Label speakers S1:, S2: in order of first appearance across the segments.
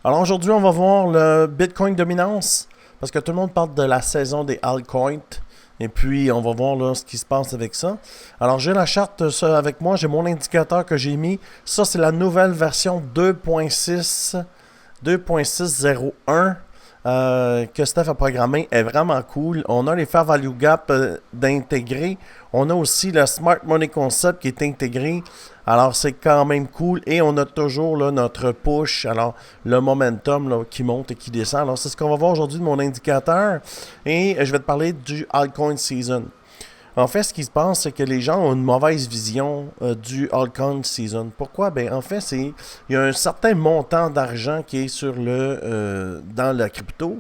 S1: Alors aujourd'hui, on va voir le Bitcoin dominance, parce que tout le monde parle de la saison des altcoins. Et puis, on va voir là, ce qui se passe avec ça. Alors, j'ai la charte ça, avec moi, j'ai mon indicateur que j'ai mis. Ça, c'est la nouvelle version 2.6, 2.601 que Steph a programmé. Est vraiment cool. On a les Fair Value Gap d'intégrer. On a aussi le Smart Money Concept qui est intégré. Alors, c'est quand même cool. Et on a toujours là, notre push, alors le momentum là, qui monte et qui descend. Alors, c'est ce qu'on va voir aujourd'hui de mon indicateur. Et je vais te parler du altcoin season. En fait, ce qui se passe, c'est que les gens ont une mauvaise vision du altcoin season. Pourquoi? Ben, en fait, il y a un certain montant d'argent qui est dans la crypto.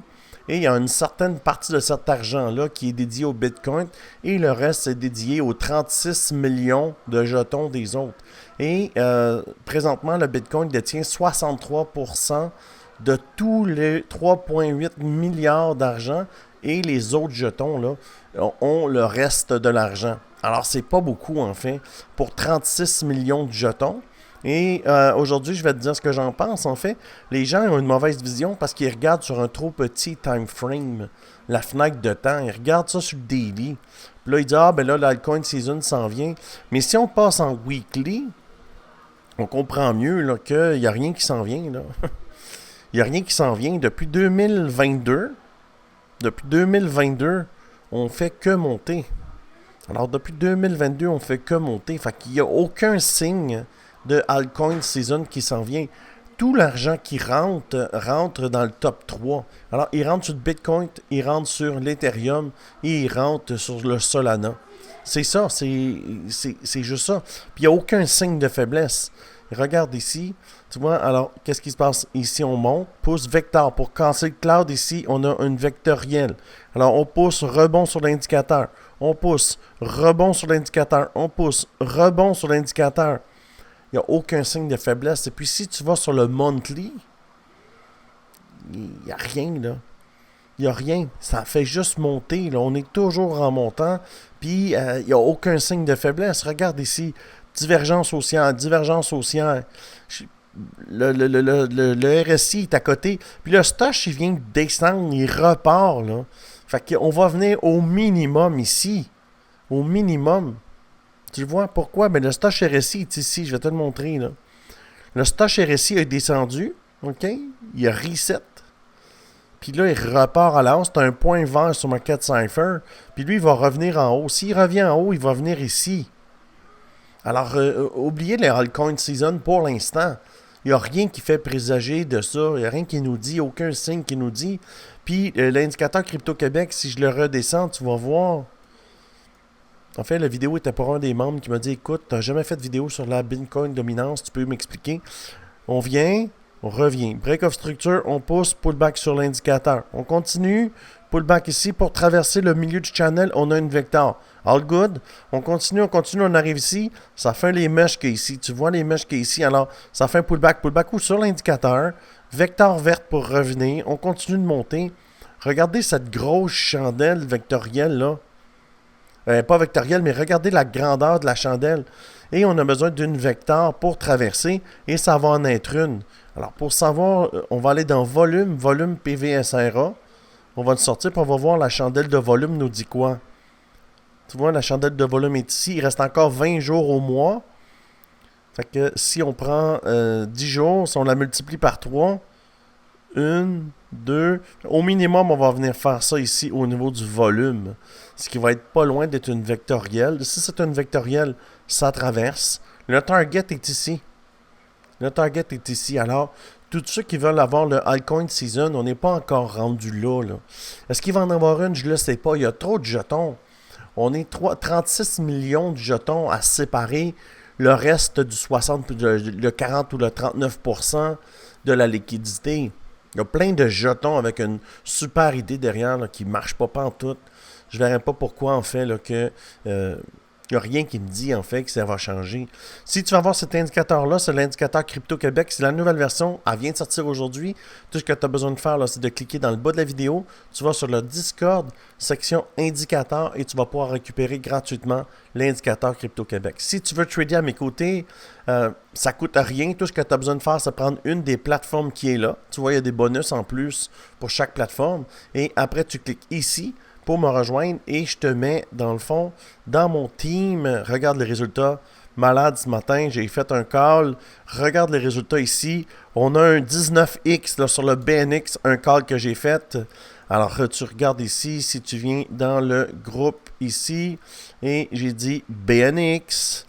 S1: Et il y a une certaine partie de cet argent-là qui est dédié au Bitcoin et le reste est dédié aux 36 millions de jetons des autres. Et présentement, le Bitcoin détient 63% de tous les 3,8 milliards d'argent et les autres jetons là, ont le reste de l'argent. Alors, c'est pas beaucoup en fait pour 36 millions de jetons. Et aujourd'hui, je vais te dire ce que j'en pense. En fait, les gens ont une mauvaise vision parce qu'ils regardent sur un trop petit time frame, la fenêtre de temps. Ils regardent ça sur le daily. Puis là, ils disent, ah, ben là, l'altcoin season s'en vient. Mais si on passe en weekly, on comprend mieux là, qu'il n'y a rien qui s'en vient. Là. Il n'y a rien qui s'en vient. Depuis 2022, on fait que monter. Alors, depuis 2022, on fait que monter. Fait qu'il n'y a aucun signe de altcoin season qui s'en vient. Tout l'argent qui rentre dans le top 3. Alors, il rentre sur le Bitcoin, il rentre sur l'Ethereum et il rentre sur le Solana. C'est ça, c'est juste ça. Puis il n'y a aucun signe de faiblesse. Regarde ici, tu vois, alors, qu'est-ce qui se passe? Ici, on monte, pousse vecteur. Pour casser le cloud, ici, on a une vectorielle. Alors, on pousse, rebond sur l'indicateur. On pousse, rebond sur l'indicateur. On pousse, rebond sur l'indicateur. Il n'y a aucun signe de faiblesse. Et puis, si tu vas sur le monthly, il n'y a rien, là. Il n'y a rien. Ça fait juste monter, là. On est toujours en montant. Puis, il n'y a aucun signe de faiblesse. Regarde ici. Divergence haussière, divergence haussière. Le RSI est à côté. Puis le stock, il vient de descendre, il repart, là. Fait qu'on va venir au minimum ici. Au minimum. Tu vois pourquoi? Ben le stock RSI est ici. Je vais te le montrer, là. Le stock RSI est descendu. OK? Il a reset. Puis là, il repart à la hausse. C'est un point vert sur Market Cipher. Puis lui, il va revenir en haut. S'il revient en haut, il va venir ici. Alors, oubliez les altcoin season pour l'instant. Il n'y a rien qui fait présager de ça. Il n'y a rien qui nous dit, aucun signe qui nous dit. Puis, l'indicateur Crypto-Québec, si je le redescends, tu vas voir. En fait, la vidéo était pour un des membres qui m'a dit, écoute, tu n'as jamais fait de vidéo sur la Bitcoin dominance, tu peux m'expliquer. On vient, on revient. Break of structure, on pousse, pullback sur l'indicateur. On continue, pullback ici. Pour traverser le milieu du channel, on a une vecteur. All good. On continue, on arrive ici. Ça fait les mèches qui est ici. Tu vois les mèches qui est ici. Alors, ça fait un pullback. Pullback ou sur l'indicateur. Vecteur verte pour revenir. On continue de monter. Regardez cette grosse chandelle vectorielle là. Pas vectorielle, mais regardez la grandeur de la chandelle. Et on a besoin d'une vecteur pour traverser. Et ça va en être une. Alors, pour savoir, on va aller dans volume PVSRA. On va le sortir pour on va voir la chandelle de volume nous dit quoi. Tu vois, la chandelle de volume est ici. Il reste encore 20 jours au mois. Fait que si on prend 10 jours, si on la multiplie par 3, 1, 2, au minimum, on va venir faire ça ici au niveau du volume. Ce qui va être pas loin d'être une vectorielle. Si c'est une vectorielle, ça traverse. Le target est ici. Le target est ici. Alors, tous ceux qui veulent avoir le altcoin season, on n'est pas encore rendu là. Est-ce qu'il va en avoir une? Je ne le sais pas. Il y a trop de jetons. On est 36 millions de jetons à séparer le reste du 60, le 40 ou le 39% de la liquidité. Il y a plein de jetons avec une super idée derrière là, qui ne marche pas pantoute. Je ne verrais pas pourquoi en fait là, que Il n'y a rien qui me dit, en fait, que ça va changer. Si tu vas voir cet indicateur-là, c'est l'indicateur Crypto-Québec. C'est la nouvelle version. Elle vient de sortir aujourd'hui. Tout ce que tu as besoin de faire, là, c'est de cliquer dans le bas de la vidéo. Tu vas sur le Discord, section indicateur, et tu vas pouvoir récupérer gratuitement l'indicateur Crypto-Québec. Si tu veux trader à mes côtés, ça ne coûte rien. Tout ce que tu as besoin de faire, c'est prendre une des plateformes qui est là. Tu vois, il y a des bonus en plus pour chaque plateforme. Et après, tu cliques ici pour me rejoindre et je te mets, dans le fond, dans mon team. Regarde les résultats. Malade ce matin, j'ai fait un call. Regarde les résultats ici. On a un 19X là, sur le BNX, un call que j'ai fait. Alors, tu regardes ici, si tu viens dans le groupe ici, et j'ai dit BNX.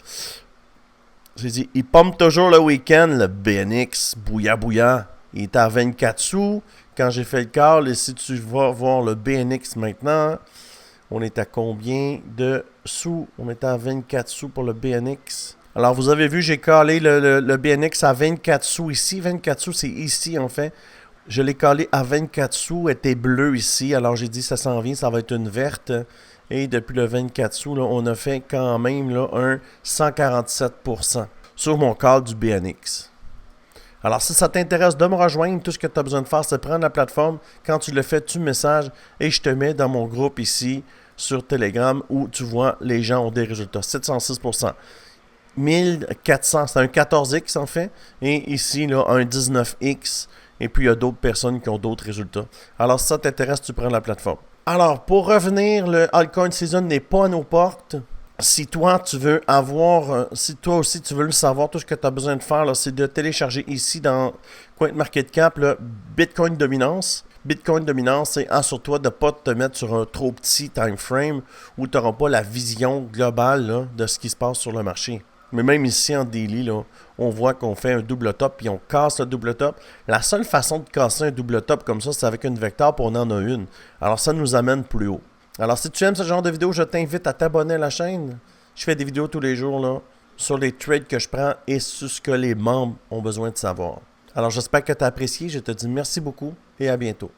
S1: J'ai dit, il pompe toujours le week-end, le BNX, bouilla bouilla. Il est à 24 sous. Quand j'ai fait le call, et si tu vas voir le BNX maintenant, on est à combien de sous? On est à 24 sous pour le BNX. Alors, vous avez vu, j'ai callé le BNX à 24 sous ici. 24 sous, c'est ici, en fait. Je l'ai callé à 24 sous, elle était bleue ici. Alors, j'ai dit, ça s'en vient, ça va être une verte. Et depuis le 24 sous, là, on a fait quand même là, un 147% sur mon call du BNX. Alors, si ça t'intéresse de me rejoindre, tout ce que tu as besoin de faire, c'est prendre la plateforme. Quand tu le fais, tu me messages et je te mets dans mon groupe ici sur Telegram où tu vois les gens ont des résultats. 706%. 1400, c'est un 14X en fait. Et ici, là, un 19X. Et puis, il y a d'autres personnes qui ont d'autres résultats. Alors, si ça t'intéresse, tu prends la plateforme. Alors, pour revenir, le Altcoin Season n'est pas à nos portes. Si toi, tu veux avoir, si toi aussi, tu veux le savoir, tout ce que tu as besoin de faire, c'est de télécharger ici dans CoinMarketCap le Bitcoin Dominance. Bitcoin Dominance, c'est assure-toi de ne pas te mettre sur un trop petit time frame où tu n'auras pas la vision globale là, de ce qui se passe sur le marché. Mais même ici en daily, là, on voit qu'on fait un double top puis on casse le double top. La seule façon de casser un double top comme ça, c'est avec une vecteur puis on en a une. Alors ça nous amène plus haut. Alors si tu aimes ce genre de vidéo, je t'invite à t'abonner à la chaîne. Je fais des vidéos tous les jours là, sur les trades que je prends et sur ce que les membres ont besoin de savoir. Alors j'espère que tu as apprécié. Je te dis merci beaucoup et à bientôt.